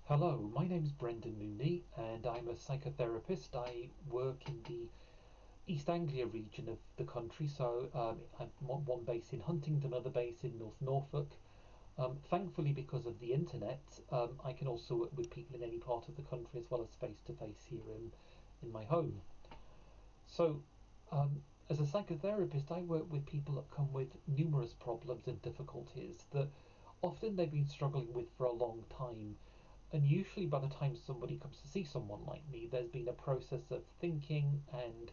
Hello, my name's Brendan Mooney and I'm a psychotherapist. I work in the East Anglia region of the country, so I'm one base in Huntingdon, another base in North Norfolk. Thankfully, because of the internet, I can also work with people in any part of the country as well as face to face here in my home. So, as a psychotherapist, I work with people that come with numerous problems and difficulties that often they've been struggling with for a long time. And usually, by the time somebody comes to see someone like me, there's been a process of thinking and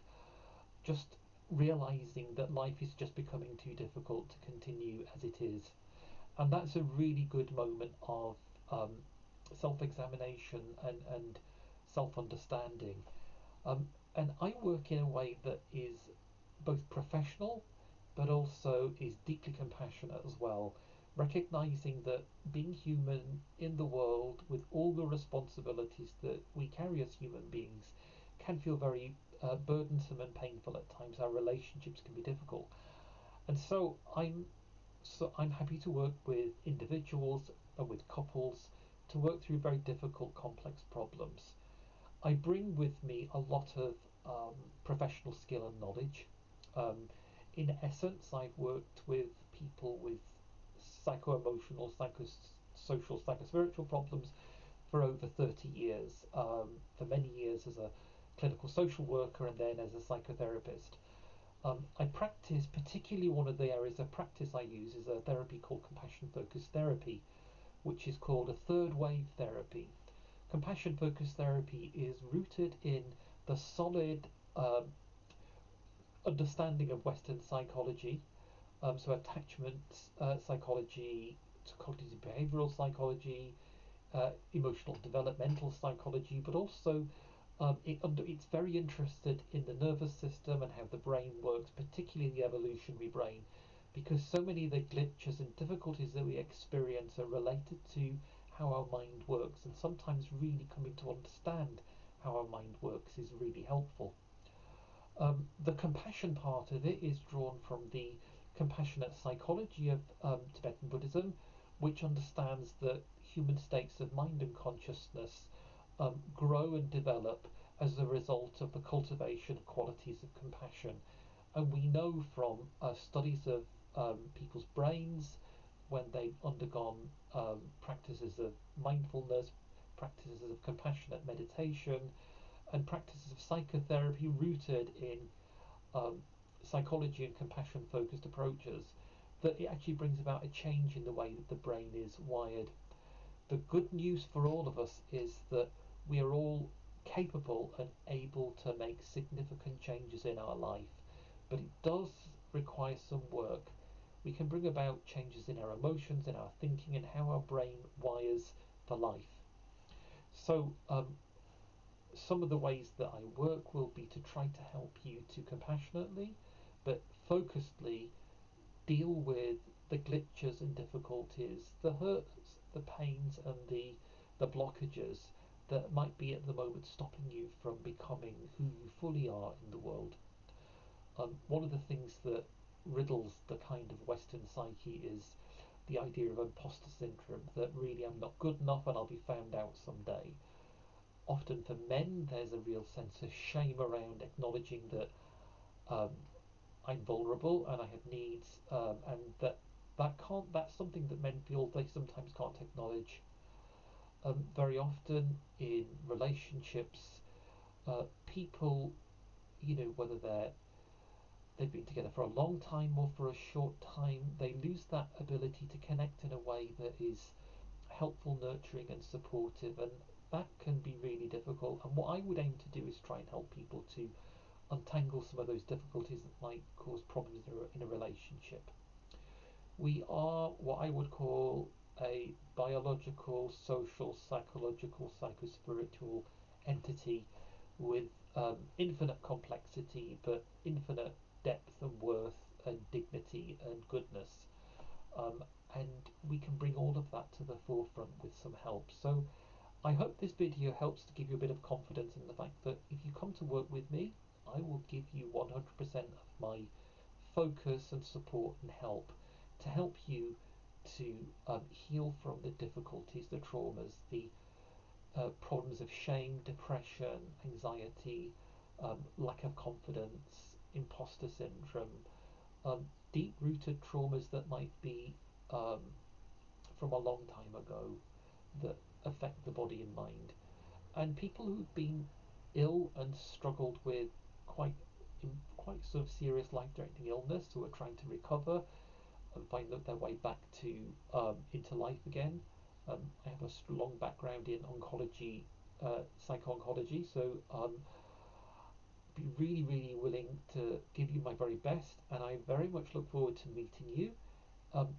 just realizing that life is just becoming too difficult to continue as it is. And that's a really good moment of self examination and self understanding. And I work in a way that is both professional but also is deeply compassionate as well, recognizing that being human in the world with all the responsibilities that we carry as human beings can feel very burdensome and painful at times. Our relationships can be difficult, and so I'm happy to work with individuals and with couples to work through very difficult, complex problems. I bring with me a lot of professional skill and knowledge. Um, in essence, I've worked with people with psycho-emotional, psychosocial, psychospiritual problems for over 30 years. For many years as a clinical social worker and then as a psychotherapist. I practice, particularly one of the areas of practice I use is a therapy called compassion focused therapy, which is called a third wave therapy. Compassion focused therapy is rooted in the solid understanding of Western psychology, so attachment psychology, cognitive behavioral psychology, emotional developmental psychology, but also it's very interested in the nervous system and how the brain works, particularly the evolutionary brain, because so many of the glitches and difficulties that we experience are related to how our mind works, and sometimes really coming to understand how our mind works is really helpful. The compassion part of it is drawn from the compassionate psychology of Tibetan Buddhism, which understands that human states of mind and consciousness grow and develop as a result of the cultivation of qualities of compassion. And we know from studies of people's brains when they've undergone practices of mindfulness, practices of compassionate meditation, and practices of psychotherapy rooted in psychology and compassion focused approaches, that it actually brings about a change in the way that the brain is wired. The good news for all of us is that we are all capable and able to make significant changes in our life, but it does require some work. We can bring about changes in our emotions, in our thinking, and how our brain wires for life. So, some of the ways that I work will be to try to help you to compassionately but focusedly deal with the glitches and difficulties, the hurts, the pains, and the blockages that might be at the moment stopping you from becoming who you fully are in the world. One of the things that riddles the kind of Western psyche is the idea of imposter syndrome, that really I'm not good enough and I'll be found out someday. Often for men, there's a real sense of shame around acknowledging that um, I'm vulnerable and I have needs, and that's something that men feel they sometimes can't acknowledge. Very often in relationships, people, whether they've been together for a long time or for a short time, they lose that ability to connect in a way that is helpful, nurturing, and supportive, and that can be really difficult. And what I would aim to do is try and help people to untangle some of those difficulties that might cause problems in a relationship. We are what I would call a biological, social, psychological, psychospiritual entity with infinite complexity, but infinite depth and worth and dignity and goodness. And we can bring all of that to the forefront with some help. So I hope this video helps to give you a bit of confidence in the fact that if you come to work with me, I will give you 100% of my focus and support and to help you to heal from the difficulties, the traumas, the problems of shame, depression, anxiety, lack of confidence, imposter syndrome, um, deep-rooted traumas that might be um, from a long time ago that affect the body and mind, and people who've been ill and struggled with quite quite sort of serious life-threatening illness who are trying to recover and find their way back to into life again. I have a long background in oncology, psycho-oncology, so be really, really willing to give you my very best, and I very much look forward to meeting you.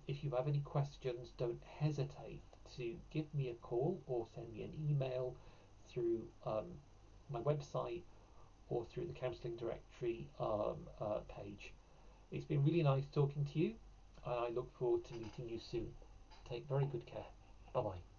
If you have any questions, don't hesitate to give me a call or send me an email through my website or through the counselling directory page. It's been really nice talking to you, and I look forward to meeting you soon. Take very good care. Bye bye.